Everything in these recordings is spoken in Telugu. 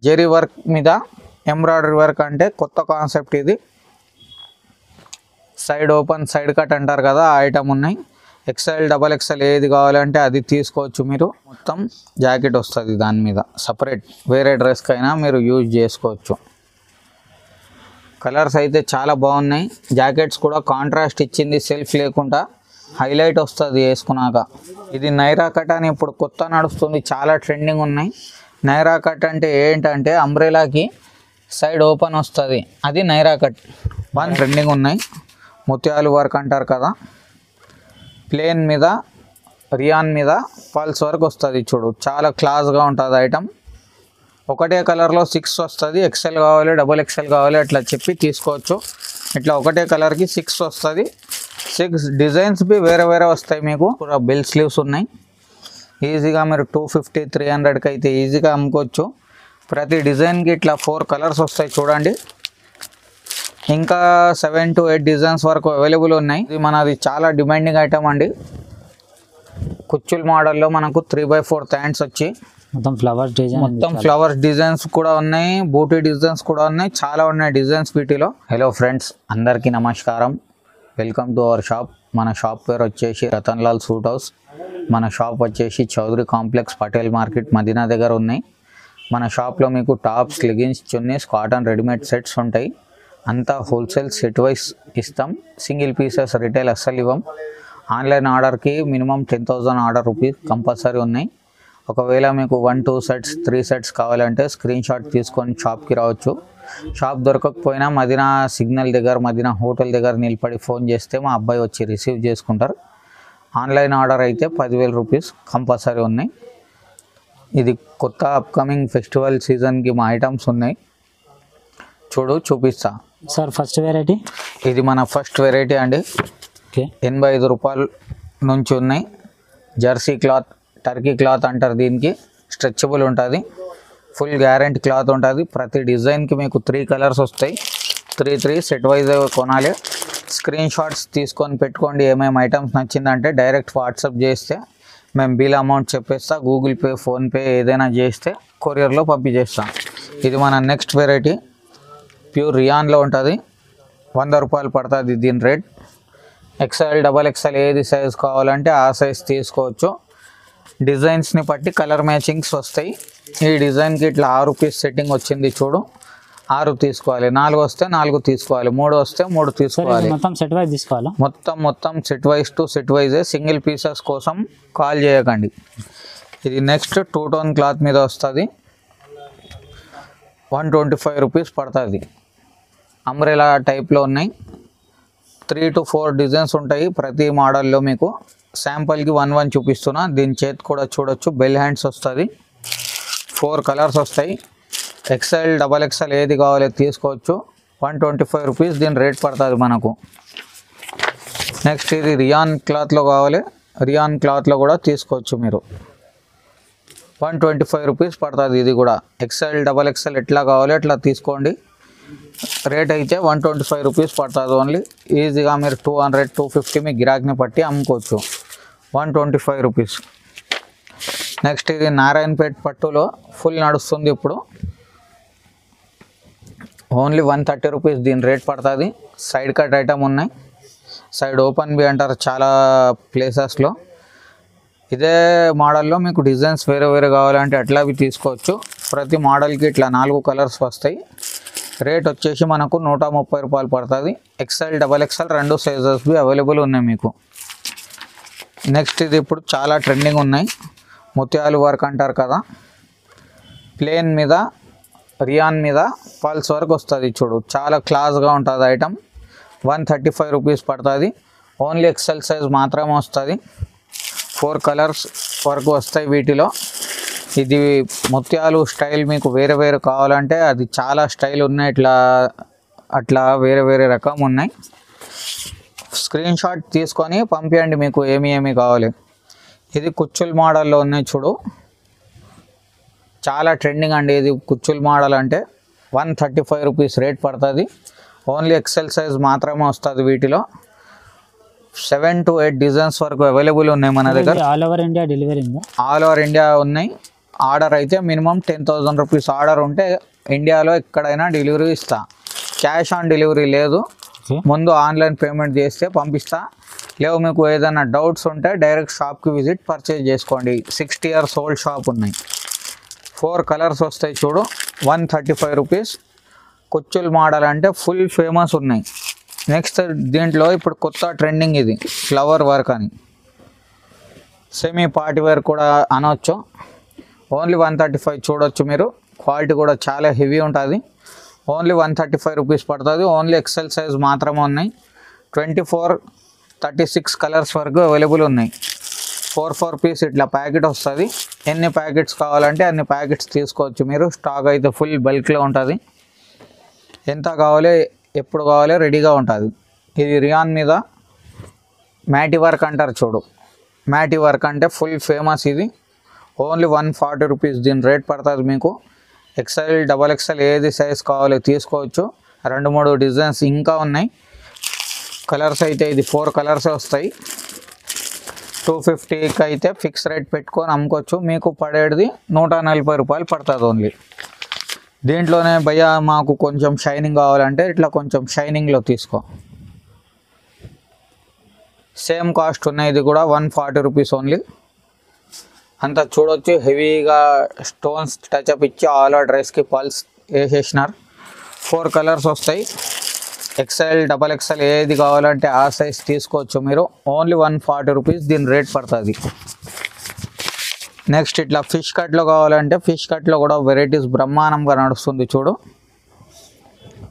జెరీ వర్క్ మీద ఎంబ్రాయిడరీ వర్క్ అంటే కొత్త కాన్సెప్ట్ ఇది. సైడ్ ఓపెన్ సైడ్ కట్ అంటారు కదా, ఆ ఐటమ్ ఉన్నాయి. ఎక్స్ఎల్ డబల్ ఎక్స్ఎల్ ఏది కావాలంటే అది తీసుకోవచ్చు మీరు. మొత్తం జాకెట్ వస్తుంది దాని మీద, సపరేట్ వేరే డ్రెస్కైనా మీరు యూజ్ చేసుకోవచ్చు. కలర్స్ అయితే చాలా బాగున్నాయి. జాకెట్స్ కూడా కాంట్రాస్ట్ ఇచ్చింది, సెల్ఫ్ లేకుండా హైలైట్ వస్తుంది వేసుకున్నాక. ఇది నైరా కట్ అని ఇప్పుడు కొత్త నడుస్తుంది, చాలా ట్రెండింగ్ ఉన్నాయి. నైరా కట్ అంటే ఏంటంటే అంబ్రెలాకి సైడ్ ఓపెన్ వస్తుంది, అది నైరా కట్. బాగా ట్రెండింగ్ ఉన్నాయి. ముత్యాలు వర్క్ అంటారు కదా, ప్లేన్ మీద రియాన్ మీద పల్స్ వర్క్ వస్తుంది చూడు, చాలా క్లాస్గా ఉంటుంది ఐటమ్. ఒకటే కలర్లో 6 వస్తుంది. ఎక్సెల్ కావాలి, డబుల్ ఎక్సెల్ కావాలి అట్లా చెప్పి తీసుకోవచ్చు. ఇట్లా ఒకటే కలర్కి 6 వస్తుంది. 6 డిజైన్స్ బి వేరే వేరే వస్తాయి మీకు. కూడా బెల్ స్లీవ్స్ ఉన్నాయి. ఈజీగా మీరు 250 300కి అయితే ఈజీగా అమ్ముకోవచ్చు. ప్రతి డిజైన్కి ఇట్లా 4 కలర్స్ వస్తాయి చూడండి. ఇంకా 7 to 8 డిజైన్స్ వరకు అవైలబుల్ ఉన్నాయి. ఇది మనది చాలా డిమాండింగ్ ఐటమ్ అండి. కుచ్చుల్ మోడల్లో మనకు 3/4 హ్యాండ్స్ వచ్చి మొత్తం ఫ్లవర్స్ డిజైన్స్ కూడా ఉన్నాయి, బూటీ డిజైన్స్ కూడా ఉన్నాయి, చాలా ఉన్నాయి డిజైన్స్ వీటిలో. హలో ఫ్రెండ్స్, అందరికీ నమస్కారం. Welcome to our shop. మన షాప్ పేరు వచ్చేసి రతన్ లాల్ సూట్ హౌస్. మన షాప్ వచ్చేసి చౌదరి కాంప్లెక్స్, పటేల్ మార్కెట్, మదీనా దగ్గర ఉన్నాయి. మన షాప్లో మీకు tops, leggings, chunnis, cotton readymade sets ఉంటాయి. అంతా హోల్సేల్ సెట్ వైస్ ఇస్తాం. సింగిల్ పీసెస్ రిటైల్ అస్సలు ఇవ్వం. ఆన్లైన్ ఆర్డర్కి మినిమం 10,000 ఆర్డర్ రూపీస్ కంపల్సరీ ఉన్నాయి. ఒకవేళ మీకు 1 2 సెట్స్ 3 సెట్స్ కావాలంటే స్క్రీన్ షాట్ తీసుకొని షాప్కి రావచ్చు. షాప్ దొరకకపోయినా మదీనా సిగ్నల్ దగ్గర, మదీనా హోటల్ దగ్గర నిలబడి ఫోన్ చేస్తే మా అబ్బాయి వచ్చి రిసీవ్ చేసుకుంటారు. ఆన్లైన్ ఆర్డర్ అయితే 10,000 రూపీస్ కంపల్సరీ ఉన్నాయి. ఇది కొత్త అప్కమింగ్ ఫెస్టివల్ సీజన్కి మా ఐటమ్స్ ఉన్నాయి. చూపిస్తా సార్. ఫస్ట్ వెరైటీ ఇది మన ఫస్ట్ వెరైటీ అండి. 85 రూపాయల నుంచి ఉన్నాయి. జెర్సీ క్లాత్, టర్కీ క్లాత్ అంటారు దీనికి. స్ట్రెచబుల్ ఉంటుంది, ఫుల్ గ్యారెంటీ క్లాత్ ఉంటుంది. ప్రతి డిజైన్కి మీకు 3 కలర్స్ వస్తాయి. 3 సెట్ వైజ్ కొనాలి. స్క్రీన్ షాట్స్ తీసుకొని పెట్టుకోండి. ఏమేమి ఐటమ్స్ నచ్చిందంటే డైరెక్ట్ వాట్సాప్ చేస్తే మేము బిల్ అమౌంట్ చెప్పేస్తా. గూగుల్ పే, ఫోన్పే ఏదైనా చేస్తే కొరియర్లో పంపించేస్తాం. ఇది మన నెక్స్ట్ వెరైటీ. ప్యూర్ రియాన్లో ఉంటుంది. 100 రూపాయలు పడుతుంది దీని రేట్. ఎక్స్ఎల్ డబల్ ఎక్స్ఎల్ ఏది సైజ్ కావాలంటే ఆ సైజ్ తీసుకోవచ్చు. డిజైన్స్ని బట్టి కలర్ మ్యాచింగ్స్ వస్తాయి. ఈ డిజైన్కి ఇట్లా 6 పీస్ సెట్టింగ్ వచ్చింది చూడు, 6 తీసుకోవాలి. 4 వస్తే 4 తీసుకోవాలి. 3 వస్తే 3 తీసుకోవాలి. మొత్తం సెట్ వైజ్ తీసుకోవాలా? మొత్తం set wise to set yj. Single pieces కోసం కాల్ చేయకండి. ఇది నెక్స్ట్ 2 టోన్ క్లాత్ మీద వస్తుంది. 125 రూపీస్ పడుతుంది. అంబ్రెలా టైప్లో ఉన్నాయి. 3 to 4 డిజైన్స్ ఉంటాయి ప్రతి మోడల్లో. మీకు శాంపుల్కి 1 చూపిస్తున్నా. దీని చేతి కూడా చూడొచ్చు. బెల్ హ్యాండ్స్ వస్తుంది. 4 కలర్స్ వస్తాయి. ఎక్స్ఎల్ డబల్ ఎక్స్ఎల్ ఏది కావాలో తీసుకోవచ్చు. 125 రూపీస్ దీని రేట్ పడుతుంది మనకు. నెక్స్ట్ ఇది రియాన్ క్లాత్లో కావాలి. రియాన్ క్లాత్లో కూడా తీసుకోవచ్చు మీరు. 125 రూపీస్ పడుతుంది. ఇది కూడా ఎక్స్ఎల్ డబల్ ఎక్స్ఎల్ ఎట్లా కావాలో ఎట్లా తీసుకోండి. రేట్ అయితే 125 రూపీస్ పడుతుంది ఓన్లీ. ఈజీగా మీరు 200 250 మీ గిరాక్ని పట్టి అమ్ముకోవచ్చు. 125 రూపీస్. నెక్స్ట్ ఇది నారాయణపేట పట్టులో ఫుల్ నడుస్తుంది ఇప్పుడు. ఓన్లీ 130 రూపీస్ దీని రేట్ పడుతుంది. సైడ్ కట్ ఐటమ్ ఉన్నాయి. సైడ్ ఓపెన్ బి అంటారు చాలా ప్లేసెస్లో. ఇదే మోడల్లో మీకు డిజైన్స్ వేరే వేరే కావాలంటే అట్లా అవి తీసుకోవచ్చు. ప్రతి మోడల్కి ఇట్లా 4 కలర్స్ వస్తాయి. రేట్ వచ్చేసి మనకు 130 రూపాయలు పడుతుంది. XL double XL 2 sizes be available ఉన్నాయి మీకు. నెక్స్ట్ ఇది ఇప్పుడు చాలా ట్రెండింగ్ ఉన్నాయి. ముత్యాలు వర్క్ అంటారు కదా, ప్లేన్ మీద రియాన్ మీద పల్స్ వర్క్ వస్తుంది చూడు, చాలా క్లాస్గా ఉంటుంది ఐటమ్. 135 రూపీస్ పడుతుంది. ఓన్లీ ఎక్స్ఎల్ సైజ్ మాత్రమే వస్తుంది. 4 కలర్స్ వరకు వస్తాయి వీటిలో. ఇది ముత్యాలు స్టైల్ మీకు వేరే వేరే కావాలంటే అది చాలా స్టైల్ ఉన్నాయి. అట్లా వేరే వేరే రకం ఉన్నాయి. స్క్రీన్ షాట్ తీసుకొని పంపించండి మీకు ఏమి కావాలి. ఇది కుచ్చుల్ మోడల్లో ఉన్నాయి చూడు, చాలా ట్రెండింగ్ అండి. ఇది కుచ్చుల్ మోడల్ అంటే 135 రూపీస్ రేట్ పడుతుంది. ఓన్లీ ఎక్సెల్ సైజ్ మాత్రమే వస్తుంది వీటిలో. 7 to 8 డిజైన్స్ వరకు అవైలబుల్ ఉన్నాయి మన దగ్గర. ఆల్ ఓవర్ ఇండియా డెలివరీ ఉందా? ఆల్ ఓవర్ ఇండియా ఉన్నాయి. ఆర్డర్ అయితే మినిమం 10,000 రూపీస్ ఆర్డర్ ఉంటే ఇండియాలో ఎక్కడైనా డెలివరీ ఇస్తా. క్యాష్ ఆన్ డెలివరీ లేదు, ఓకే. ముందు ఆన్లైన్ పేమెంట్ చేస్తే పంపిస్తా. లేవు మీకు ఏదైనా డౌట్స్ ఉంటే డైరెక్ట్ షాప్కి విజిట్ పర్చేజ్ చేసుకోండి. 60 years ఓల్డ్ షాప్ ఉన్నాయి. 4 కలర్స్ వస్తాయి చూడు, 135 రూపీస్. కుచ్చుల్ మోడల్ అంటే ఫుల్ ఫేమస్ ఉన్నాయి. నెక్స్ట్ దీంట్లో ఇప్పుడు కొత్త ట్రెండింగ్ ఇది ఫ్లవర్ వర్క్ అని, సెమీ పార్టీ వేర్ కూడా అనొచ్చు. ఓన్లీ 135 చూడొచ్చు మీరు. క్వాలిటీ కూడా చాలా హెవీ ఉంటుంది. ఓన్లీ 135 రూపీస్ పడుతుంది. ఓన్లీ ఎక్సెల్ సైజ్ మాత్రమే ఉన్నాయి. 24, 36 కలర్స్ వరకు అవైలబుల్ ఉన్నాయి. 4 పీస్ ఇట్లా ప్యాకెట్ వస్తుంది. ఎన్ని ప్యాకెట్స్ కావాలంటే అన్ని ప్యాకెట్స్ తీసుకోవచ్చు మీరు. స్టాక్ అయితే ఫుల్ బల్క్లో ఉంటుంది. ఎంత కావాలి ఎప్పుడు కావాలి రెడీగా ఉంటుంది. ఇది రియాన్ మీద మ్యాటి వర్క్ అంటారు చూడు, మ్యాటి వర్క్ అంటే ఫుల్ ఫేమస్ ఇది. ఓన్లీ 140 రూపీస్ దీని రేట్ పడుతుంది మీకు. ఎక్స్ఎల్, XXL ఏది సైజ్ కావాలో తీసుకోవచ్చు. 2-3 డిజైన్స్ ఇంకా ఉన్నాయి. కలర్స్ అయితే ఇది 4 కలర్స్ వస్తాయి. 250కి అయితే ఫిక్స్ రేట్ పెట్టుకొని అమ్ముకోవచ్చు. మీకు పడేది 140 రూపాయలు పడుతుంది ఓన్లీ. దీంట్లోనే భయ్యా మాకు కొంచెం షైనింగ్ కావాలంటే ఇట్లా కొంచెం షైనింగ్లో తీసుకో. సేమ్ కాస్ట్ ఉన్నాయి. ఇది కూడా 140 రూపీస్ ఓన్లీ. అంతా చూడొచ్చు, హెవీగా స్టోన్స్ టచ్అప్ ఇచ్చి ఆల్ ఓవర్ డ్రెస్కి పల్స్ వేసేసినారు. 4 కలర్స్ వస్తాయి. XL, XXL ఏది కావాలంటే ఆ సైజ్ తీసుకోవచ్చు మీరు. ఓన్లీ 140 రూపీస్ దీని రేట్ పడుతుంది. నెక్స్ట్ ఇట్లా ఫిష్ కట్లో కావాలంటే ఫిష్ కట్లో కూడా వెరైటీస్ బ్రహ్మాండంగా నడుస్తుంది చూడు.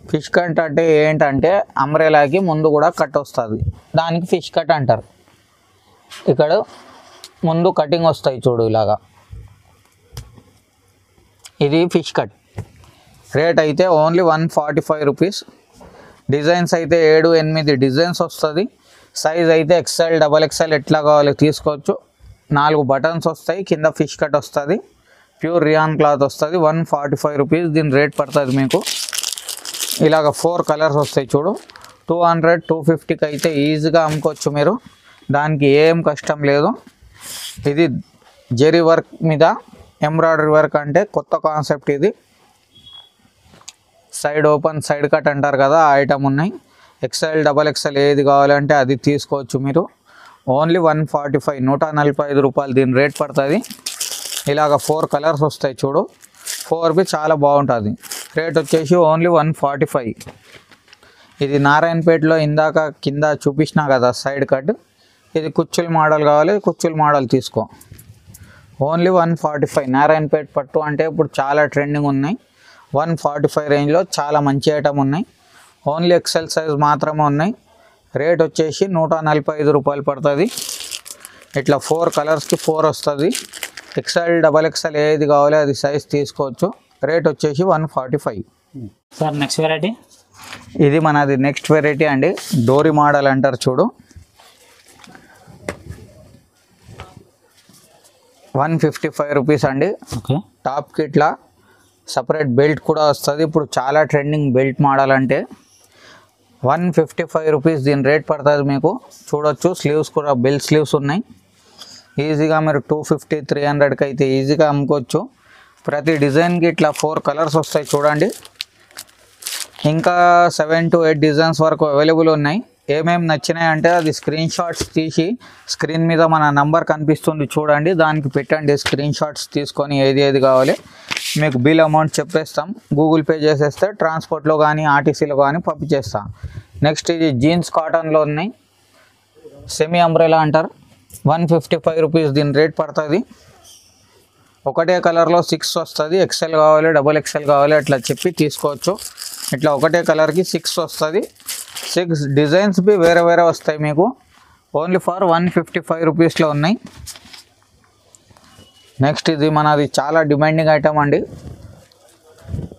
ఫిష్ కట్ అంటే ఏంటంటే అంబ్రెలాకి ముందు కూడా కట్ వస్తుంది, దానికి ఫిష్ కట్ అంటారు. ఇక్కడ ముందు కటింగ్ వస్తాయి చూడు ఇలాగా, ఇది ఫిష్ కట్. రేట్ అయితే ఓన్లీ 145 రూపీస్. డిజైన్స్ అయితే 7-8 డిజైన్స్ వస్తుంది. సైజ్ అయితే XL, XXL ఎట్లా కావాలో తీసుకోవచ్చు. 4 బటన్స్ వస్తాయి, కింద ఫిష్ కట్ వస్తుంది. ప్యూర్ రియాన్ క్లాత్ వస్తుంది. 145 రూపీస్ దీని రేట్ పడుతుంది మీకు. ఇలాగ 4 కలర్స్ వస్తాయి చూడు. 200, 250కి అయితే ఈజీగా అమ్ముకోవచ్చు మీరు. దానికి ఏం కష్టం లేదు. ఇది జెరీ వర్క్ మీద ఎంబ్రాయిడరీ వర్క్ అంటే కొత్త కాన్సెప్ట్ ఇది. సైడ్ ఓపెన్, సైడ్ కట్ అంటారు కదా, ఆ ఐటమ్ ఉన్నాయి. XL, XXL ఏది కావాలంటే అది తీసుకోవచ్చు మీరు. ఓన్లీ 145, 145 రూపాయలు దీని రేట్ పడుతుంది. ఇలాగ 4 కలర్స్ వస్తాయి చూడు. 4 చాలా బాగుంటుంది. రేట్ వచ్చేసి ఓన్లీ 145. ఇది నారాయణపేటలో ఇందాక కింద చూపించినా కదా సైడ్ కట్, ఇది కుచ్చుల్ మోడల్ కావాలి, కుచ్చుల్ మోడల్ తీసుకో. ఓన్లీ 145. నారాయణపేట పట్టు అంటే ఇప్పుడు చాలా ట్రెండింగ్ ఉన్నాయి. 145 రేంజ్లో చాలా మంచి ఐటమ్ ఉన్నాయి. ఓన్లీ XL సైజ్ మాత్రమే ఉన్నాయి. రేట్ వచ్చేసి 145 రూపాయలు పడుతుంది. ఇట్లా 4 కలర్స్కి 4 వస్తుంది. XL, XXL ఏది కావాలో అది సైజ్ తీసుకోవచ్చు. రేట్ వచ్చేసి 145. సార్ నెక్స్ట్ వెరైటీ, ఇది మనది నెక్స్ట్ వెరైటీ అండి. డోరీ మోడల్ అంటారు చూడు. 155 రూపీస్ అండి. ఓకే. టాప్కి ఇట్లా సపరేట్ బెల్ట్ కూడా వస్తుంది. ఇప్పుడు చాలా ట్రెండింగ్ బెల్ట్ మోడల్ అంటే 155 రూపీస్ దీని రేట్ పడుతుంది మీకు. చూడొచ్చు, స్లీవ్స్ కూడా బెల్ స్లీవ్స్ ఉన్నాయి. ఈజీగా మీరు 250, 300కి అయితే ఈజీగా అమ్ముకోవచ్చు. ప్రతి డిజైన్కి ఇట్లా 4 కలర్స్ వస్తాయి చూడండి. ఇంకా 7 to 8 డిజైన్స్ వరకు అవైలబుల్ ఉన్నాయి. ఏమేమి నచ్చినాయి అంటే అది స్క్రీన్ షాట్స్ తీసి స్క్రీన్ మీద మన నంబర్ కనిపిస్తుంది చూడండి, దానికి పెట్టండి. స్క్రీన్ షాట్స్ తీసుకొని ఏది ఏది కావాలి మీకు బిల్ అమౌంట్ చెప్పేస్తాం. గూగుల్ పే చేసేస్తే ట్రాన్స్పోర్ట్లో కానీ ఆర్టీసీలో కానీ పంపించేస్తాం. నెక్స్ట్ ఇది జీన్స్ కాటన్లో ఉన్నాయి. సెమీ అంబ్రెలా అంటారు. 155 రూపీస్ దీని రేట్ పడుతుంది. ఒకటే కలర్లో 6 వస్తుంది. XL కావాలి, XXL కావాలి అట్లా చెప్పి తీసుకోవచ్చు. ఇట్లా ఒకటే కలర్కి 6 వస్తుంది. 6 డిజైన్స్ బి వేరే వేరే వస్తాయి మీకు. ఓన్లీ ఫర్ 155 రూపీస్లో ఉన్నాయి. నెక్స్ట్ ఇది మనది చాలా డిమాండింగ్ ఐటమ్ అండి.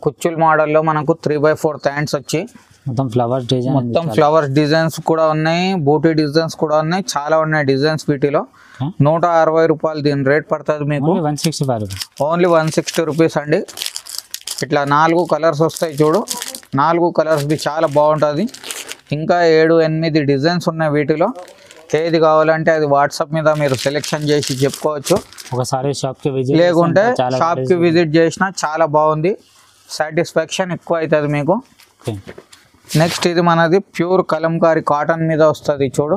కుచ్చుల్ మోడల్లో మనకు 3/4 హ్యాండ్స్ వచ్చి మొత్తం ఫ్లవర్స్ డిజైన్, మొత్తం ఫ్లవర్స్ డిజైన్స్ కూడా ఉన్నాయి, బూటీ డిజైన్స్ కూడా ఉన్నాయి, చాలా ఉన్నాయి డిజైన్స్ వీటిలో. 160 రూపాయలు దీని రేట్ పడుతుంది మీకు. 165 రూపీస్. ఓన్లీ 160 రూపీస్ అండి. ఇట్లా 4 కలర్స్ వస్తాయి చూడు. 4 కలర్స్ది చాలా బాగుంటుంది. ఇంకా 7-8 డిజైన్స్ ఉన్నాయి వీటిలో. ఏది కావాలంటే అది వాట్సాప్ మీద మీరు సెలెక్షన్ చేసి చెప్పుకోవచ్చు. ఒకసారి షాప్కి విజిట్ లేకుంటే షాప్కి విజిట్ చేసినా చాలా బాగుంది, సాటిస్ఫాక్షన్ ఎక్కువ అవుతుంది మీకు. ఓకే. నెక్స్ట్ ఇది మనది ప్యూర్ కలంకారీ కాటన్ మీద వస్తుంది చూడు.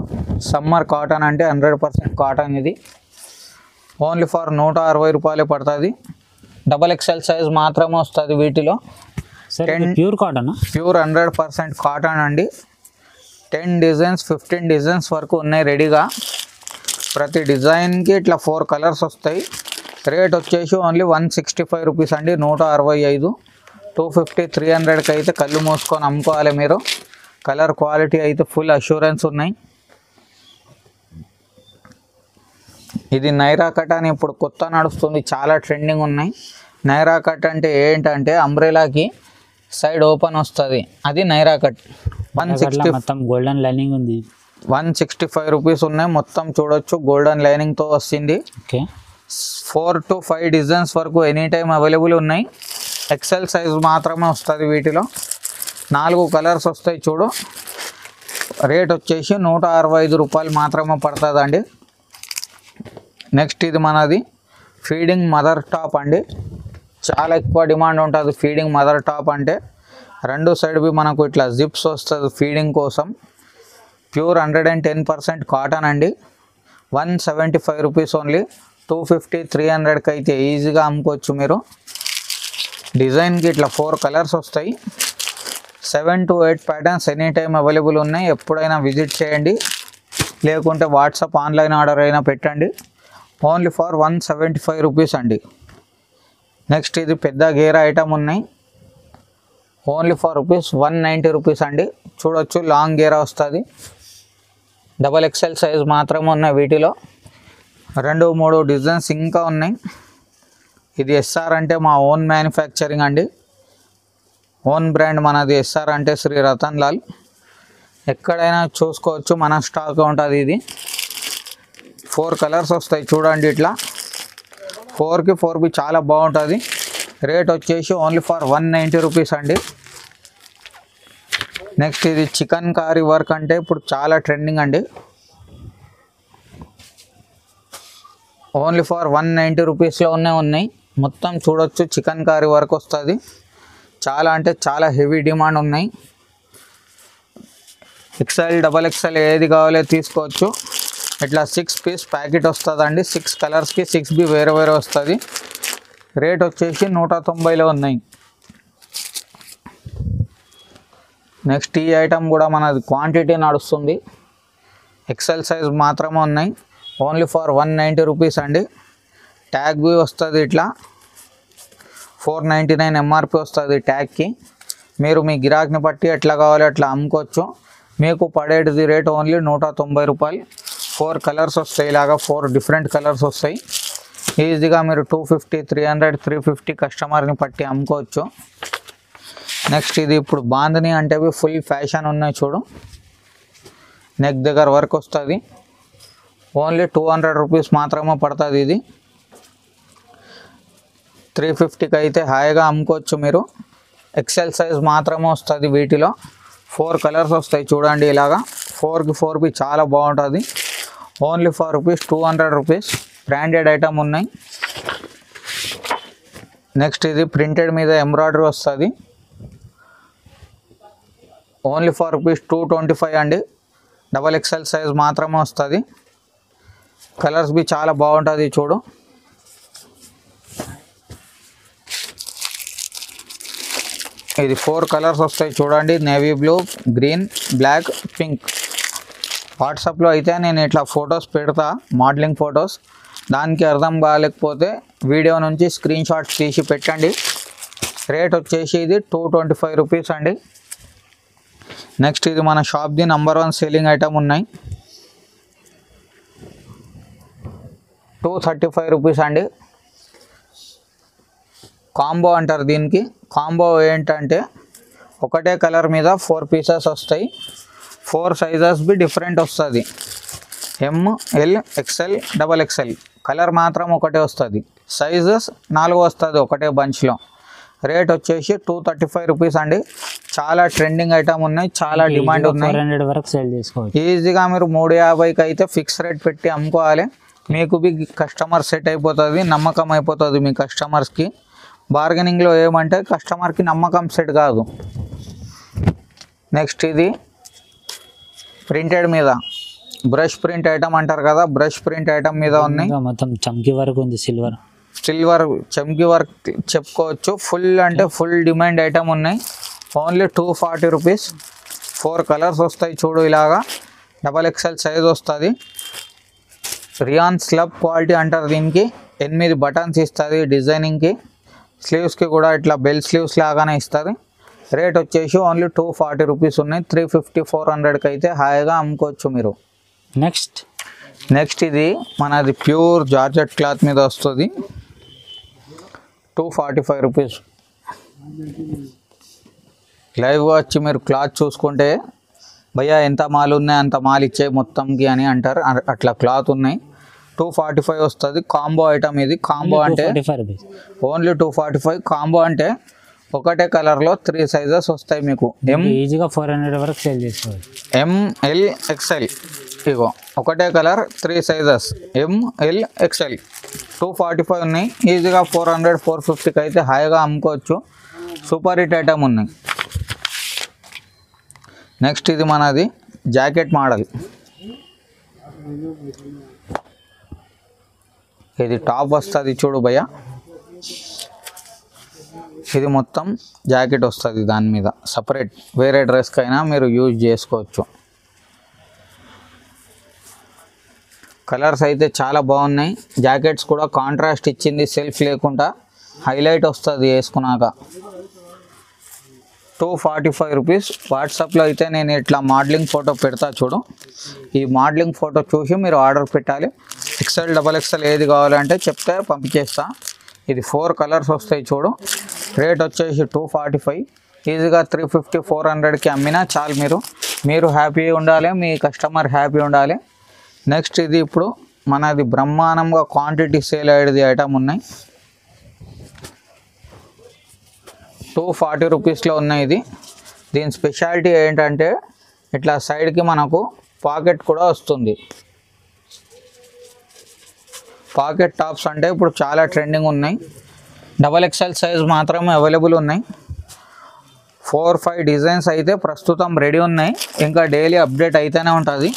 సమ్మర్ కాటన్ అంటే 100% కాటన్. ఇది ఓన్లీ ఫర్ 160 రూపాయలే పడుతుంది. XXL సైజ్ మాత్రమే వస్తుంది వీటిలో. Sir pure cotton, pure 100% cotton అండి. 10 డిజైన్స్ 15 డిజైన్స్ వరకు ఉన్నాయి రెడీగా. ప్రతి డిజైన్కి ఇట్లా 4 కలర్స్ వస్తాయి. రేట్ వచ్చేసి ఓన్లీ 165 రూపీస్ అండి, 165. 250 300కి అయితే కళ్ళు మూసుకొని అమ్ముకోవాలి మీరు. కలర్ క్వాలిటీ అయితే ఫుల్ అష్యూరెన్స్ ఉన్నాయి. ఇది నైరా కట్ అని ఇప్పుడు కొత్త నడుస్తుంది, చాలా ట్రెండింగ్ ఉన్నాయి. నైరా కట్ అంటే ఏంటంటే అంబ్రెలాకి సైడ్ ఓపెన్ వస్తుంది, అది నైరా కట్. 160 మొత్తం గోల్డెన్ లైనింగ్ ఉంది. 165 రూపీస్ ఉన్నాయి. మొత్తం చూడొచ్చు గోల్డెన్ లైనింగ్తో వస్తుంది. ఓకే. 4 to 5 డిజైన్స్ వరకు ఎనీ టైం అవైలబుల్ ఉన్నాయి. XL సైజ్ మాత్రమే వస్తుంది వీటిలో. 4 కలర్స్ వస్తాయి చూడు. రేట్ వచ్చేసి 165 రూపాయలు మాత్రమే పడుతుందండి. నెక్స్ట్ ఇది మనది ఫీడింగ్ మదర్ టాప్ అండి. చాలా ఎక్కువ డిమాండ్ ఉంటుంది ఫీడింగ్ మదర్ టాప్ అంటే. 2 సైడ్వి మనకు ఇట్లా జిప్స్ వస్తుంది ఫీడింగ్ కోసం. ప్యూర్ 110% కాటన్ అండి. 175 రూపీస్ ఓన్లీ. 250 300కి అయితే ఈజీగా అమ్ముకోవచ్చు మీరు. డిజైన్కి ఇట్లా 4 కలర్స్ వస్తాయి. 7 to 8 patterns any time available ఉన్నాయి. ఎప్పుడైనా విజిట్ చేయండి, లేకుంటే వాట్సాప్ ఆన్లైన్ ఆర్డర్ అయినా పెట్టండి. ఓన్లీ ఫర్ 175 రూపీస్ అండి. నెక్స్ట్ ఇది పెద్ద గేరా ఐటమ్ ఉన్నాయి. ఓన్లీ ఫర్ రూపీస్ 190 రూపీస్ అండి. చూడొచ్చు లాంగ్ గేరా వస్తుంది. XXL సైజ్ మాత్రమే ఉన్నాయి వీటిలో. 2-3 డిజైన్స్ ఇంకా ఉన్నాయి. ఇది SR అంటే మా ఓన్ మ్యానుఫ్యాక్చరింగ్ అండి, ఓన్ బ్రాండ్ మనది. SR అంటే శ్రీ రతన్ లాల్. ఎక్కడైనా చూసుకోవచ్చు, మన స్టాక్ ఉంటుంది. ఇది 4 కలర్స్ వస్తాయి చూడండి. ఇట్లా 4కి 4 చాలా బాగుంటుంది. రేట్ వచ్చేసి ఓన్లీ ఫర్ 190 రూపీస్ అండి. నెక్స్ట్ ఇది చికెన్ కారీ వర్క్ అంటే ఇప్పుడు చాలా ట్రెండింగ్ అండి. ఓన్లీ ఫర్ 190 రూపీస్లో ఉన్నాయి. మొత్తం చూడొచ్చు చికెన్ కారీ వర్క్ వస్తుంది. చాలా అంటే చాలా హెవీ డిమాండ్ ఉన్నాయి. XL XXL ఏది కావాలో తీసుకోవచ్చు. ఇట్లా 6 పీస్ ప్యాకెట్ వస్తుందండి. 6 కలర్స్కి 6 వేరే వేరే వస్తుంది. రేట్ వచ్చేసి 190లో ఉన్నాయి. నెక్స్ట్ ఈ ఐటమ్ కూడా మనది క్వాంటిటీ నడుస్తుంది. XL సైజ్ మాత్రమే ఉన్నాయి. ఓన్లీ ఫర్ 190 రూపీస్ అండి. ట్యాగ్ బి వస్తుంది ఇట్లా. 499 MRP వస్తుంది ట్యాగ్కి. మీరు మీ గిరాక్ని బట్టి ఎట్లా కావాలో అట్లా అమ్ముకోవచ్చు. మీకు పడేది రేట్ ఓన్లీ 190 రూపాయలు. 4 కలర్స్ వస్తాయి. ఇలాగా 4 డిఫరెంట్ కలర్స్ వస్తాయి. ఈజీగా మీరు 250 300 350 కస్టమర్ని పట్టి అమ్ముకోవచ్చు. నెక్స్ట్ ఇది ఇప్పుడు బాందని అంటే ఫుల్ ఫ్యాషన్ ఉన్నాయి చూడు. నెక్ దగ్గర వర్క్ వస్తుంది. ఓన్లీ 200 రూపీస్ మాత్రమే పడుతుంది. ఇది 350కి అయితే హాయిగా అమ్ముకోవచ్చు మీరు. XL సైజ్ మాత్రమే వస్తుంది వీటిలో. 4 కలర్స్ వస్తాయి చూడండి. ఇలాగా 4కి 4 చాలా బాగుంటుంది. Only for rupees 200 rupees. Branded item ఉన్నాయి. నెక్స్ట్ ఇది ప్రింటెడ్ మీద ఎంబ్రాయిడరీ వస్తుంది. ఓన్లీ ఫర్ రూపీస్ 225 అండి. XXL సైజ్ మాత్రమే వస్తుంది. కలర్స్ చాలా బాగుంటుంది చూడు. ఇది 4 కలర్స్ వస్తాయి చూడండి. Navy blue, green, black, pink. వాట్సాప్లో అయితే నేను ఇట్లా ఫొటోస్ పెడతా, మోడలింగ్ ఫొటోస్. దానికి అర్థం కాలేకపోతే వీడియో నుంచి స్క్రీన్ షాట్స్ తీసి పెట్టండి. రేట్ వచ్చేసి ఇది 225 రూపీస్ అండి. నెక్స్ట్ ఇది మన షాప్ది #1 సేలింగ్ ఐటమ్ ఉన్నాయి. 235 రూపీస్ అండి. కాంబో అంటారు దీనికి. కాంబో ఏంటంటే ఒకటే కలర్ మీద 4 పీసెస్ వస్తాయి. 4 సైజెస్ డిఫరెంట్ వస్తుంది. ML XL XXL. కలర్ మాత్రం ఒకటే వస్తుంది. సైజెస్ 4 వస్తుంది ఒకటే బంచ్లో. రేట్ వచ్చేసి 235 రూపీస్ అండి. చాలా ట్రెండింగ్ ఐటమ్ ఉన్నాయి, చాలా డిమాండ్ ఉన్నాయి. 400 వరకు సేల్ చేసుకోవచ్చు. ఈజీగా మీరు 350కి అయితే ఫిక్స్ రేట్ పెట్టి అమ్ముకోవాలి. మీకు బి కస్టమర్ సెట్ అయిపోతుంది, నమ్మకం అయిపోతుంది మీ కస్టమర్స్కి. బార్గెనింగ్లో ఏమంటే కస్టమర్కి నమ్మకం సెట్ కాదు. నెక్స్ట్ ఇది ప్రింటెడ్ మీద బ్రష్ ప్రింట్ ఐటమ్ అంటారు కదా, బ్రష్ ప్రింట్ ఐటమ్ మీద ఉన్నాయి. ఇంకా మొత్తం చమ్కీ వర్క్ ఉంది, సిల్వర్ చమ్కీ వర్క్ చెప్పుకోవచ్చు. ఫుల్ అంటే ఫుల్ డిమాండ్ ఐటమ్ ఉన్నాయి. Only 240 rupees. 4 కలర్స్ వస్తాయి చూడు, ఇలాగా XXL సైజ్ వస్తుంది. రియాన్ స్లబ్ క్వాలిటీ అంటారు దీనికి. 8 బటన్స్ ఇస్తుంది డిజైనింగ్కి. స్లీవ్స్కి కూడా ఇట్లా బెల్ స్లీవ్స్ లాగానే ఇస్తుంది. రేట్ వచ్చేసి ఓన్లీ 240 రూపీస్ ఉన్నాయి. 350 400కి అయితే హాయిగా అమ్ముకోవచ్చు మీరు. నెక్స్ట్ ఇది మనది ప్యూర్ జార్జెట్ క్లాత్ మీద వస్తుంది. 245 రూపీస్. లైవ్గా వచ్చి మీరు క్లాత్ చూసుకుంటే భయ్యా ఎంత మాల్ ఉన్నాయి అంత మాల్ ఇచ్చే మొత్తంకి అని అంటారు. అట్లా క్లాత్ ఉన్నాయి. 245 వస్తుంది. కాంబో ఐటమ్ ఇది. కాంబో అంటే ఓన్లీ 245. కాంబో అంటే ఒకటే కలర్లో 3 సైజెస్ వస్తాయి మీకు. ఈజీగా 400 వరకు సేల్ చేసుకోవచ్చు. ML XL ఇగో ఒకటే కలర్ 3 సైజెస్ ML XL 245 ఉన్నాయి. ఈజీగా 400 450కి అయితే హాయిగా అమ్ముకోవచ్చు. సూపర్ హిట్ ఐటమ్ ఉన్నాయి. నెక్స్ట్ ఇది మనది జాకెట్ మోడల్. ఇది టాప్ వస్తుంది చూడు భయ్య. ఇది మొత్తం జాకెట్ వస్తుంది దాని మీద. సపరేట్ వేరే డ్రెస్కైనా మీరు యూజ్ చేసుకోవచ్చు. కలర్స్ అయితే చాలా బాగున్నాయి. జాకెట్స్ కూడా కాంట్రాస్ట్ ఇచ్చింది, సెల్ఫ్ లేకుండా హైలైట్ వస్తుంది వేసుకున్నాక. 245 రూపీస్. వాట్సాప్లో అయితే నేను ఇట్లా మోడలింగ్ ఫోటో పెడతా చూడు. ఈ మోడలింగ్ ఫోటో చూసి మీరు ఆర్డర్ పెట్టాలి. XL XXL ఏది కావాలంటే చెప్తే పంపించేస్తా. ఇది 4 కలర్స్ వస్తాయి చూడు. రేట్ వచ్చేసి 245. ఈజీగా 350 400కి అమ్మినా చాలు. మీరు హ్యాపీ ఉండాలి, మీ కస్టమర్ హ్యాపీ ఉండాలి. నెక్స్ట్ ఇది ఇప్పుడు మనది బ్రహ్మాండంగా క్వాంటిటీ సేల్ అయ్యేది ఐటమ్ ఉన్నాయి. 240 రూపీస్లో ఉన్నాయి. ఇది దీని స్పెషాలిటీ ఏంటంటే ఇట్లా సైడ్కి మనకు పాకెట్ కూడా వస్తుంది. పాకెట్ టాప్స్ అంటే ఇప్పుడు చాలా ట్రెండింగ్ ఉన్నాయి. XXL సైజ్ మాత్రమే అవైలబుల్ ఉన్నాయి. 4-5 డిజైన్స్ అయితే ప్రస్తుతం రెడీ ఉన్నాయి. ఇంకా డైలీ అప్డేట్ అయితేనే ఉంటుంది.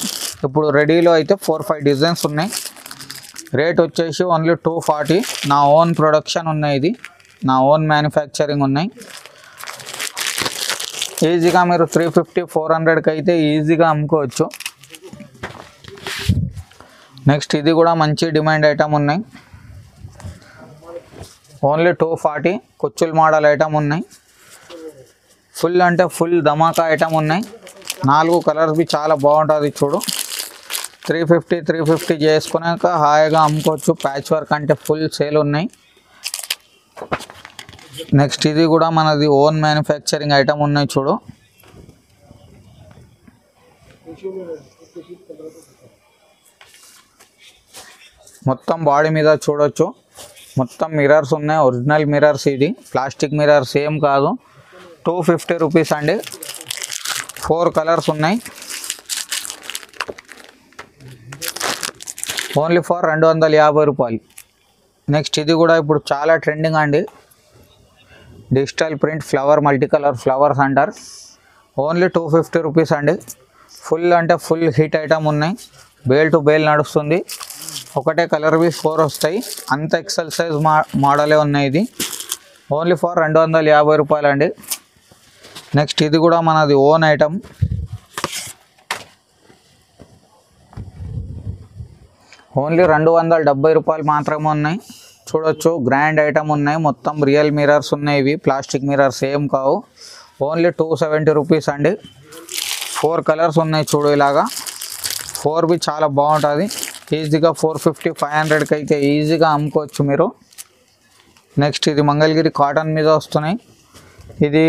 ఇప్పుడు రెడీలో అయితే 4-5 డిజైన్స్ ఉన్నాయి. రేట్ వచ్చేసి ఓన్లీ 240. నా ఓన్ ప్రొడక్షన్ ఉన్నాయి. ఇది నా ఓన్ మ్యానుఫ్యాక్చరింగ్ ఉన్నాయి. ఈజీగా మీరు 350 400కి అయితే ఈజీగా అమ్ముకోవచ్చు. నెక్స్ట్ ఇది కూడా మంచి డిమాండ్ ఐటమ్ ఉన్నాయి. ఓన్లీ 240. కుచ్చుల్ మోడల్ ఐటమ్ ఉన్నాయి. ఫుల్ అంటే ఫుల్ ధమాకా ఐటమ్ ఉన్నాయి. 4 కలర్స్ బి చాలా బాగుంటుంది చూడు. 350 చేసుకున్నాక హాయిగా అమ్ముకోవచ్చు. ప్యాచ్ వర్క్ అంటే ఫుల్ సేల్ ఉన్నాయి. నెక్స్ట్ ఇది కూడా మనది ఓన్ మ్యానుఫ్యాక్చరింగ్ ఐటమ్ ఉన్నాయి చూడు. మొత్తం బాడీ మీద చూడొచ్చు. మొత్తం మిర్రర్స్ ఉన్నాయి. Original mirrors. ఇది ప్లాస్టిక్ మిర్రర్స్ ఏం కాదు. 250 రూపీస్ అండి. 4 కలర్స్ ఉన్నాయి. ఓన్లీ ఫర్ 250 రూపాయలు. నెక్స్ట్ ఇది కూడా ఇప్పుడు చాలా ట్రెండింగ్ అండి. Digital print flower, multi colour flowers అంటారు. ఓన్లీ 250 రూపీస్ అండి. ఫుల్ అంటే ఫుల్ హిట్ ఐటమ్ ఉన్నాయి. బేల్ టు బేల్ నడుస్తుంది. ఒకటే కలర్వి 4 వస్తాయి. అంత XL సైజ్ మోడలే ఉన్నాయి. ఇది ఓన్లీ ఫర్ 250 రూపాయలు అండి. నెక్స్ట్ ఇది కూడా మనది ఓన్ ఐటమ్. ఓన్లీ 270 రూపాయలు మాత్రమే ఉన్నాయి. చూడొచ్చు గ్రాండ్ ఐటమ్ ఉన్నాయి. మొత్తం రియల్ మిర్రర్స్ ఉన్నాయి. ఇవి ప్లాస్టిక్ మిర్రర్స్ ఏం కావు. ఓన్లీ 270 రూపీస్ అండి. 4 కలర్స్ ఉన్నాయి చూడు. ఇలాగా 4 బి చాలా బాగుంటుంది. ఈజీగా 450 500కి అయితే ఈజీగా అమ్ముకోవచ్చు మీరు. నెక్స్ట్ ఇది మంగళగిరి కాటన్ మీద వస్తున్నాయి. ఇది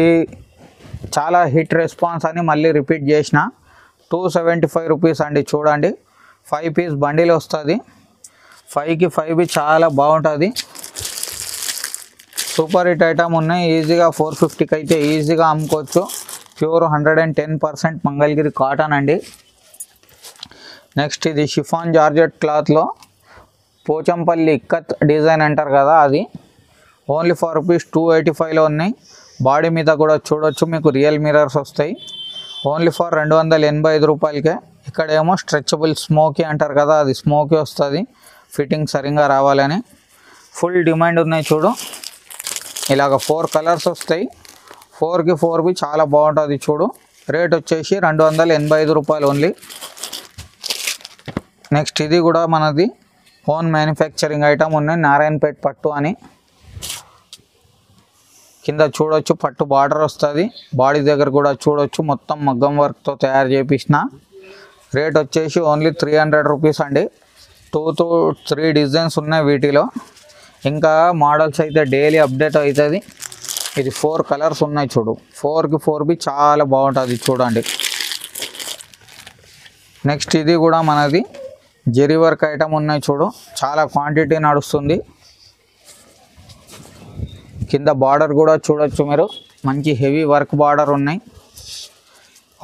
చాలా హిట్ రెస్పాన్స్ అని మళ్ళీ రిపీట్ చేసిన. 275 రూపీస్ అండి. చూడండి 5 పీస్ బండిల్ వస్తుంది. 5కి 5 బి చాలా బాగుంటుంది. సూపర్ హిట్ ఐటమ్ ఉన్నాయి. ఈజీగా 450కి అయితే ఈజీగా అమ్ముకోవచ్చు. ప్యూర్ 110% మంగళగిరి కాటన్ అండి. నెక్స్ట్ ఇది షిఫాన్ జార్జెట్ క్లాత్లో పోచంపల్లి ఇక్కత్ డిజైన్ అంటారు కదా, అది ఓన్లీ ఫర్ రూపీస్ 285లో ఉన్నాయి. బాడీ మీద కూడా చూడొచ్చు, మీకు రియల్ మిరర్స్ వస్తాయి. ఓన్లీ ఫర్ 285 రూపాయలకే. ఇక్కడ ఏమో స్ట్రెచబుల్ స్మోకీ అంటారు కదా, అది స్మోకీ వస్తుంది ఫిట్టింగ్ సరిగ్గా రావాలని. ఫుల్ డిమాండ్ ఉన్నాయి చూడు. ఇలాగ 4 కలర్స్ వస్తాయి. 4కి 4 చాలా బాగుంటుంది చూడు. రేట్ వచ్చేసి 285 రూపాయలు ఓన్లీ. నెక్స్ట్ ఇది కూడా మనది ఓన్ మ్యానుఫ్యాక్చరింగ్ ఐటమ్ ఉన్నాయి, నారాయణపేట్ పట్టు అని. కింద చూడొచ్చు పట్టు బార్డర్ వస్తుంది. బాడీ దగ్గర కూడా చూడొచ్చు మొత్తం మగ్గం వర్క్తో తయారు చేయించిన. రేట్ వచ్చేసి ఓన్లీ 300 రూపీస్ అండి. 2 to 3 డిజైన్స్ ఉన్నాయి వీటిలో. ఇంకా మోడల్స్ అయితే డైలీ అప్డేట్ అవుతుంది. ఇది 4 కలర్స్ ఉన్నాయి చూడు. 4కి 4 చాలా బాగుంటుంది చూడండి. నెక్స్ట్ ఇది కూడా మనది జెరీ వర్క్ ఐటమ్ ఉన్నాయి చూడు, చాలా క్వాంటిటీ నడుస్తుంది. కింద బార్డర్ కూడా చూడొచ్చు మీరు, మంచి హెవీ వర్క్ బార్డర్ ఉన్నాయి.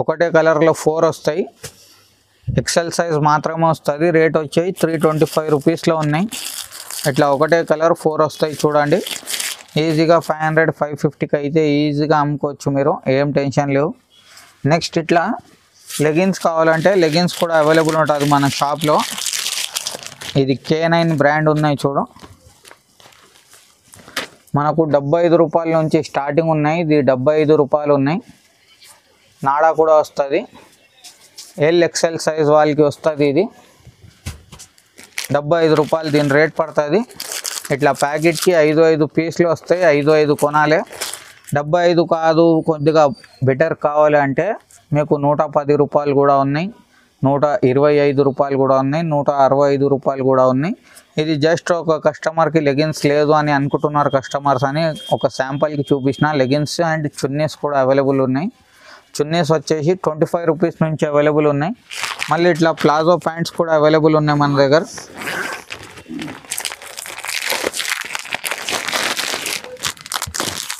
ఒకటే కలర్లో 4 వస్తాయి. ఎక్సెల్ సైజ్ మాత్రమే వస్తుంది. రేట్ వచ్చాయి 325 రూపీస్లో ఉన్నాయి. ఇట్లా ఒకటే కలర్ 4 వస్తాయి చూడండి. ఈజీగా 500 550కి అయితే ఈజీగా అమ్ముకోవచ్చు మీరు, ఏం టెన్షన్ లేవు. నెక్స్ట్ ఇట్లా లెగిన్స్ కావాలంటే లెగిన్స్ కూడా అవైలబుల్ ఉంటుంది మన షాప్లో. ఇది K9 బ్రాండ్ ఉన్నాయి చూడు. మనకు 75 రూపాయల నుంచి స్టార్టింగ్ ఉన్నాయి. ఇది 75 రూపాయలు ఉన్నాయి. నాడా కూడా వస్తుంది. XL సైజ్ వాళ్ళకి వస్తుంది. ఇది 75 రూపాయలు దీని రేట్ పడుతుంది. ఇట్లా ప్యాకెట్కి 5 పీసులు వస్తాయి. 5 కొనాలి. 75 కాదు, కొద్దిగా బెటర్ కావాలి అంటే మీకు 110 రూపాయలు కూడా ఉన్నాయి, 125 రూపాయలు కూడా ఉన్నాయి, 165 రూపాయలు కూడా ఉన్నాయి. ఇది జస్ట్ ఒక కస్టమర్కి లెగిన్స్ లేదు అని అనుకుంటున్నారు కస్టమర్స్ అని ఒక శాంపుల్కి చూపించిన. లెగిన్స్ అండ్ చున్నీస్ కూడా అవైలబుల్ ఉన్నాయి. చున్నీస్ వచ్చేసి 25 రూపీస్ నుంచి అవైలబుల్ ఉన్నాయి. మళ్ళీ ఇట్లా ప్లాజో ప్యాంట్స్ కూడా అవైలబుల్ ఉన్నాయి మన దగ్గర.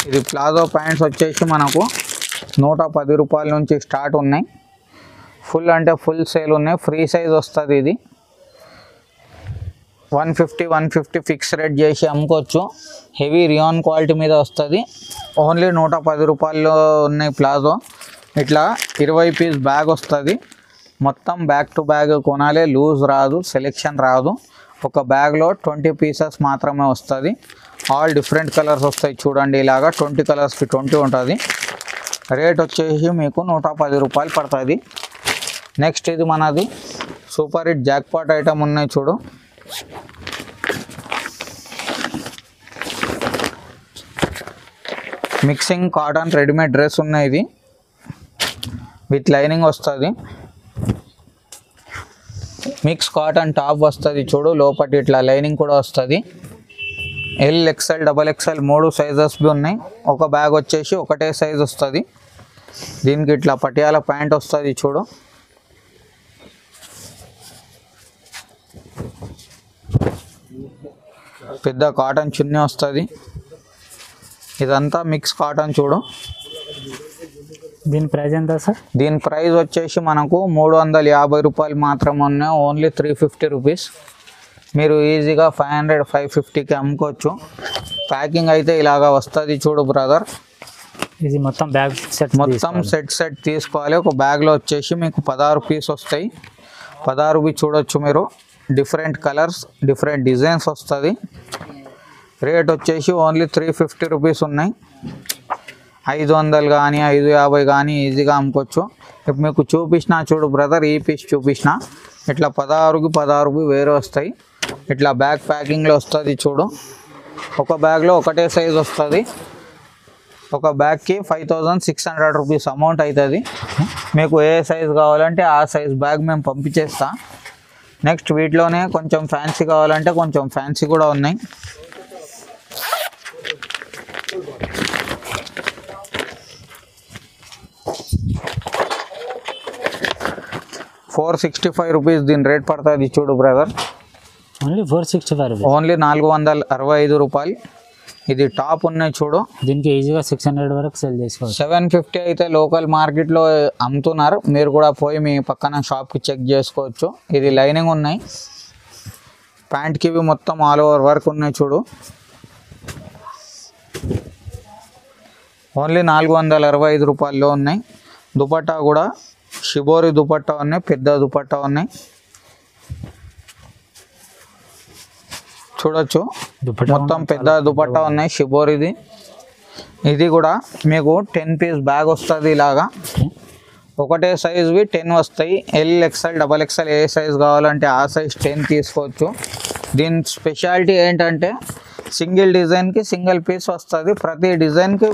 ఇది ప్లాజో ప్యాంట్స్ వచ్చేసి మనకు 110 రూపాయల నుంచి స్టార్ట్ ఉన్నాయి. ఫుల్ అంటే ఫుల్ సేల్ ఉన్నాయి. ఫ్రీ సైజ్ వస్తుంది. ఇది 150 ఫిక్స్ రేట్ చేసి అమ్ముకోవచ్చు. హెవీ రియాన్ క్వాలిటీ మీద వస్తుంది. ఓన్లీ 110 రూపాయల్లో ఉన్నాయి ప్లాజో. ఇట్లా 20 పీస్ బ్యాగ్ వస్తుంది. మొత్తం బ్యాగ్ టు బ్యాగ్ కొనాలి, లూజ్ రాదు, సెలెక్షన్ రాదు. ఒక బ్యాగ్లో 20 పీసెస్ మాత్రమే వస్తుంది. ఆల్ డిఫరెంట్ కలర్స్ వస్తాయి చూడండి. ఇలాగా 20 కలర్స్కి 20 ఉంటుంది. రేట్ వచ్చేసి మీకు 110 రూపాయలు పడుతుంది. నెక్స్ట్ ఇది మనది సూపర్ హిట్ జాక్పాట్ ఐటమ్ ఉన్నాయి చూడు. మిక్సింగ్ కాటన్ రెడీమేడ్ డ్రెస్ ఉన్నాయి. ఇది విత్ లైనింగ్ వస్తుంది. మిక్స్ కాటన్ టాప్ వస్తుంది చూడు. లోపటి ఇట్లా లైనింగ్ కూడా వస్తుంది. XL XXL 3 సైజెస్ ఉన్నాయి. ఒక బ్యాగ్ వచ్చేసి ఒకటే సైజ్ వస్తుంది. దీనికి ఇట్లా పటియాల ప్యాంట్ వస్తుంది చూడు. పెద్ద కాటన్ చున్నీ వస్తుంది. ఇదంతా మిక్స్ కాటన్ చూడు. దీని ప్రైస్ ఎంత సార్? దీని ప్రైస్ వచ్చేసి మనకు 350 రూపాయలు మాత్రమే ఉన్నాయి. Only 350 rupees. మీరు ఈజీగా 500 550కి అమ్ముకోవచ్చు. ప్యాకింగ్ అయితే ఇలాగా వస్తుంది చూడు బ్రదర్. ఇది మొత్తం బ్యాగ్ సెట్, మొత్తం సెట్ తీసుకోవాలి. ఒక బ్యాగ్లో వచ్చేసి మీకు 16 పీస్ వస్తాయి. 16 చూడొచ్చు మీరు. డిఫరెంట్ కలర్స్, డిఫరెంట్ డిజైన్స్ వస్తుంది. రేట్ వచ్చేసి ఓన్లీ 350 రూపీస్ ఉన్నాయి. 500 కానీ 550 కానీ ఈజీగా అమ్ముకోవచ్చు. ఇప్పుడు మీకు చూపించిన చూడు బ్రదర్, ఈ పీస్ చూపించిన ఇట్లా 16 వేరే వస్తాయి. ఇట్లా బ్యాగ్ ప్యాకింగ్లో వస్తుంది చూడు. ఒక బ్యాగ్లో ఒకటే సైజ్ వస్తుంది. ఒక బ్యాగ్కి 5600 రూపీస్ అమౌంట్ అవుతుంది. మీకు ఏ సైజ్ కావాలంటే ఆ సైజ్ బ్యాగ్ మేము పంపించేస్తాం. నెక్స్ట్ వీటిలోనే కొంచెం ఫ్యాన్సీ కావాలంటే కొంచెం ఫ్యాన్సీ కూడా ఉన్నాయి. ₹465 దీని రేట్ పడుతుంది చూడు బ్రదర్. Only 465 rupees. ఓన్లీ 465 రూపాయలు. ఇది టాప్ ఉన్నాయి చూడు. దీనికి ఈజీగా 600 వరకు సెల్ చేసుకోవచ్చు. 750 అయితే లోకల్ మార్కెట్లో అమ్ముతున్నారు. మీరు కూడా పోయి మీ పక్కన షాప్కి చెక్ చేసుకోవచ్చు. ఇది లైనింగ్ ఉన్నాయి. ప్యాంట్కి ఇవి మొత్తం ఆల్ ఓవర్ వర్క్ ఉన్నాయి చూడు. ఓన్లీ 465 రూపాయల్లో ఉన్నాయి. దుపట్టా కూడా షిబోరి దుపట్టా ఉన్నాయి, పెద్ద దుపట్టా ఉన్నాయి చూడొచ్చు. మొత్తం పెద్ద దుపట్టా ఉన్నాయి షిబోరిది. ఇది కూడా మీకు 10 పీస్ బ్యాగ్ వస్తుంది. ఇలాగా ఒకటే సైజువి 10 వస్తాయి. ఎల్, ఎక్స్ఎల్, డబల్ ఎక్స్ఎల్ ఏ సైజ్ కావాలంటే ఆ సైజ్ 10 తీసుకోవచ్చు. దీని స్పెషాలిటీ ఏంటంటే సింగిల్ డిజైన్కి సింగిల్ పీస్ వస్తుంది. ప్రతి డిజైన్కి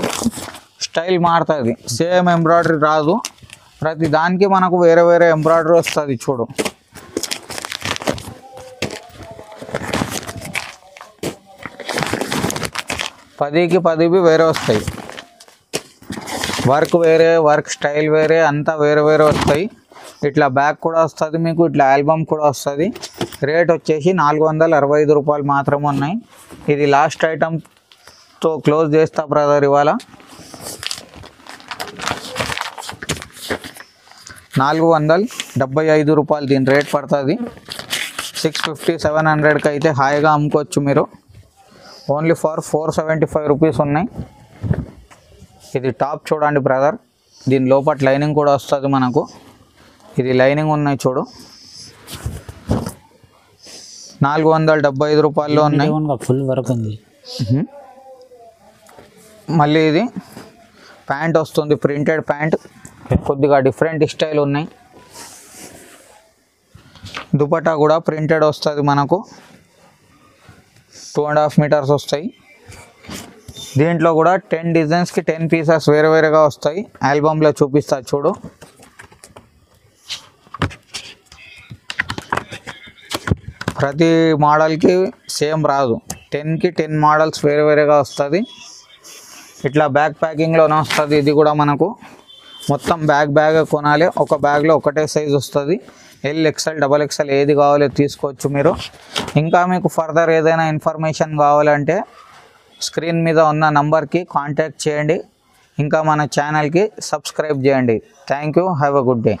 స్టైల్ మారుతుంది, సేమ్ ఎంబ్రాయిడరీ రాదు. ప్రతి దానికి మనకు వేరే వేరే ఎంబ్రాయిడరీ వస్తుంది చూడు. పదికి 10 వేరే వస్తాయి. వర్క్ వేరే, వర్క్ స్టైల్ వేరే, అంతా వేరే వేరే వస్తాయి. ఇట్లా బ్యాగ్ కూడా వస్తుంది మీకు, ఇట్లా ఆల్బమ్ కూడా వస్తుంది. రేట్ వచ్చేసి 465 రూపాయలు మాత్రమే ఉన్నాయి. ఇది లాస్ట్ ఐటమ్తో క్లోజ్ చేస్తా బ్రదర్. ఇవాళ 475 రూపాయలు దీని రేట్ పడుతుంది. 650, 700కి అయితే హాయిగా అమ్ముకోవచ్చు మీరు. ఓన్లీ ఫర్ 475 రూపీస్ ఉన్నాయి. ఇది టాప్ చూడండి బ్రదర్. దీని లోపల లైనింగ్ కూడా వస్తుంది మనకు. ఇది లైనింగ్ ఉన్నాయి చూడు. 475 రూపాయల్లో ఉన్నాయి. ఫుల్ వర్క్ ఉంది. మళ్ళీ ఇది ప్యాంట్ వస్తుంది, ప్రింటెడ్ ప్యాంట్, కొద్దిగా డిఫరెంట్ స్టైల్ ఉన్నాయి. దుపట్టా కూడా ప్రింటెడ్ వస్తుంది మనకు. 2.5 మీటర్స్ వస్తాయి. దీంట్లో కూడా 10 డిజైన్స్కి 10 పీసెస్ వేరే వేరేగా వస్తాయి. ఆల్బమ్లో చూపిస్తా చూడు. ప్రతి మోడల్కి సేమ్ రాదు. 10కి 10 మోడల్స్ వేరే వేరేగా వస్తుంది. ఇట్లా బ్యాగ్ ప్యాకింగ్లోనే వస్తుంది. ఇది కూడా మనకు మొత్తం బ్యాగ్ కొనాలి. ఒక బ్యాగ్లో ఒకటే సైజ్ వస్తుంది. ఎల్, ఎక్స్ఎల్, డబల్ ఎక్స్ఎల్ ఏది కావాలో తీసుకోవచ్చు మీరు. ఇంకా మీకు ఫర్దర్ ఏదైనా ఇన్ఫర్మేషన్ కావాలంటే స్క్రీన్ మీద ఉన్న నంబర్కి కాంటాక్ట్ చేయండి. ఇంకా మన ఛానల్కి సబ్స్క్రైబ్ చేయండి. Thank you. Have a good day.